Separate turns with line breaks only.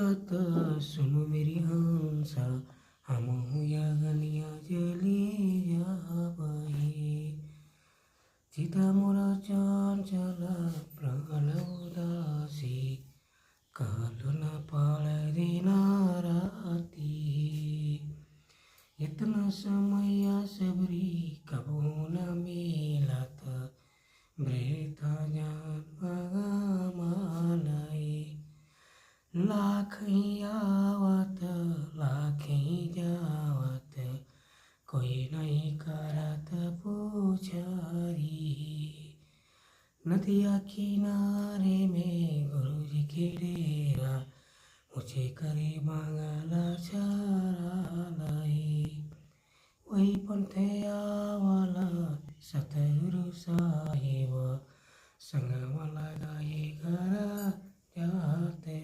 जात सुनो मेरी हंसा हम हुया गनिया जली जाबही चिता मोरा चंचल प्राण उदासी काल न पाळ देना राती इतना समय सबरी कबो न मिलात ब्रेथा जान मानाई लाख ही आवत लाख ही जावत कोई नहीं करत पुछारी नदिया किनारे में गुरुजी के डेरा मुझे करे मांगला चारालाई वही पंथे आवाला सतगुरु साहेब संग मला गाये घरा जाते